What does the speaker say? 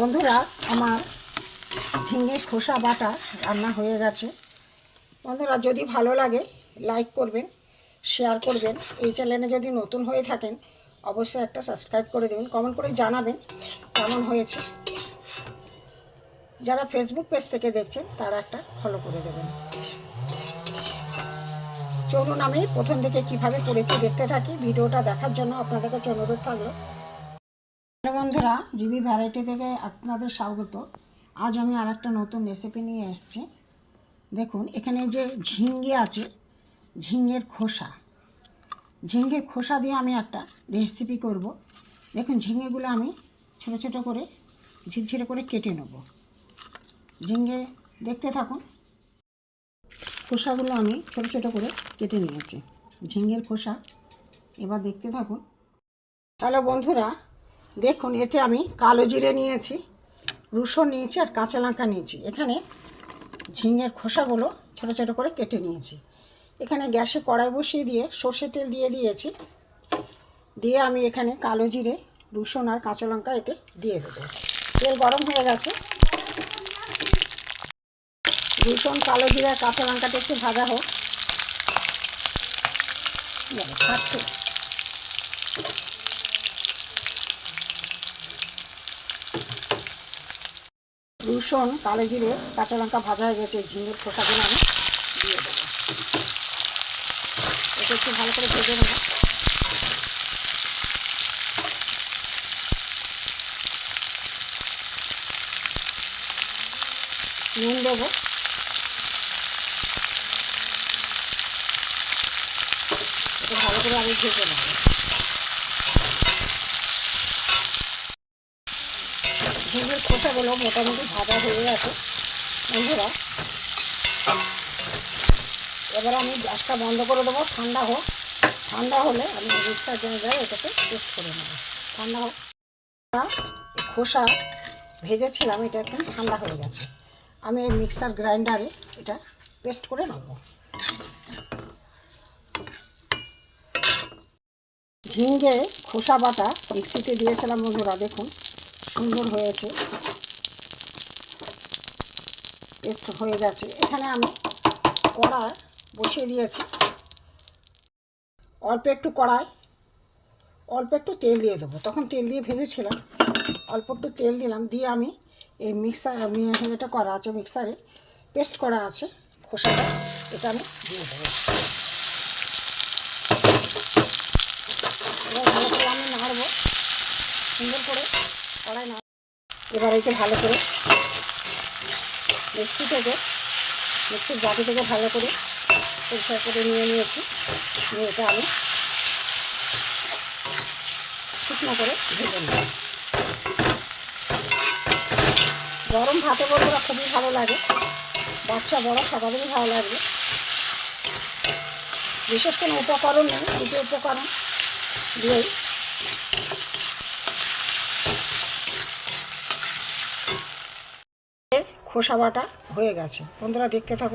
বন্ধুরা, আমার ঝিঙে খোসা বাটা রান্না হয়ে গেছে। বন্ধুরা, যদি ভালো লাগে লাইক করবেন, শেয়ার করবেন। এই চ্যানেলে যদি নতুন হয়ে থাকেন অবশ্যই একটা সাবস্ক্রাইব করে দেবেন, কমেন্ট করে জানাবেন কেমন হয়েছে। যারা ফেসবুক পেজ থেকে দেখছেন তারা একটা ফলো করে দেবেন। চলুন আমি প্রথম থেকে কিভাবে করেছি দেখতে থাকি। ভিডিওটা দেখার জন্য আপনাদের কাছে অনুরোধ থাকলো। বন্ধুরা, জিবি ভ্যারাইটি থেকে আপনাদের স্বাগত। আজ আমি আর একটা নতুন রেসিপি নিয়ে এসেছি। দেখুন, এখানে যে ঝিঙে আছে, ঝিঙের খোসা দিয়ে আমি একটা রেসিপি করব। দেখুন, ঝিঙেগুলো আমি ছোট ছোট করে ঝিরঝিরে করে কেটে নেব। ঝিঙে দেখতে থাকুন। খোসাগুলো আমি ছোট ছোট করে কেটে নিয়েছি, ঝিঙের খোসা। এবার দেখতে থাকুন। হ্যালো বন্ধুরা, দেখুন এতে আমি কালো জিরে নিয়েছি, রসুন নিয়েছি আর কাঁচা লঙ্কা নিয়েছি। এখানে ঝিঙের খোসাগুলো ছোট ছোট করে কেটে নিয়েছি। এখানে গ্যাসে কড়াই বসিয়ে দিয়ে সর্ষের তেল দিয়ে দিয়েছি। দিয়ে আমি এখানে কালো জিরে, রসুন আর কাঁচা লঙ্কা এতে দিয়ে দেবো। তেল গরম হয়ে গেছে। রসুন, কালো জিরে আর কাঁচা লঙ্কাটা একটু ভাজা হোক। খাচ্ছে রসুন, কালো জিরে, কাঁচা লঙ্কা ভাজা হয়ে গেছে। ঝিঙের খোসাগুলো আমি দিয়ে দেবো। এটা একটু ভালো করে ভেজে নেব। নুন দেবো। এটা ভালো করে আমি ভেজে নেব। ঝিঙের খোসাগুলো মোটামুটি ভাজা হয়ে গেছে। বন্ধুরা, এবার আমি গ্যাসটা বন্ধ করে দেবো। ঠান্ডা হোক। ঠান্ডা হলে আমি মিক্সার জায়গায় এটাকে পেস্ট করে নেব। ঠান্ডা হোক। খোসা ভেজেছিলাম, এটা এখন ঠান্ডা হয়ে গেছে। আমি এই মিক্সার গ্রাইন্ডারে এটা পেস্ট করে নেব। ঝিঙে খোসা বাটা মিক্সিতে দিয়েছিলাম বন্ধুরা, দেখুন সুন্দর হয়েছে, পেস্ট হয়ে গেছে। এখানে আমি কড়াই বসিয়ে দিয়েছি। অল্প একটু তেল দিয়ে দেবো। তখন তেল দিয়ে ভেজেছিলাম, অল্প একটু তেল দিলাম। দিয়ে আমি এই এটা করা আছে, মিক্সারে পেস্ট করা আছে খোসাটা, এটা আমি দিয়ে দেবো। এবার ভালো করে আমি নাড়বো, সুন্দর করে কড়াই নাড়ব। এবার একে ভালো করে মিক্সির বাটি থেকে ভালো করে পরিষ্কার করে নিয়েছি। নিয়ে এটা আমি শুকনো করে ভেজে নেব। গরম ভাতে বন্ধুরা খুবই ভালো লাগে, বাচ্চা বড় সবারই ভালো লাগবে। বিশেষ কোনো উপকরণ নেই, দুটো উপকরণ দিয়েই খোসা বাটা হয়ে গেছে। বন্ধুরা দেখতে থাকুন।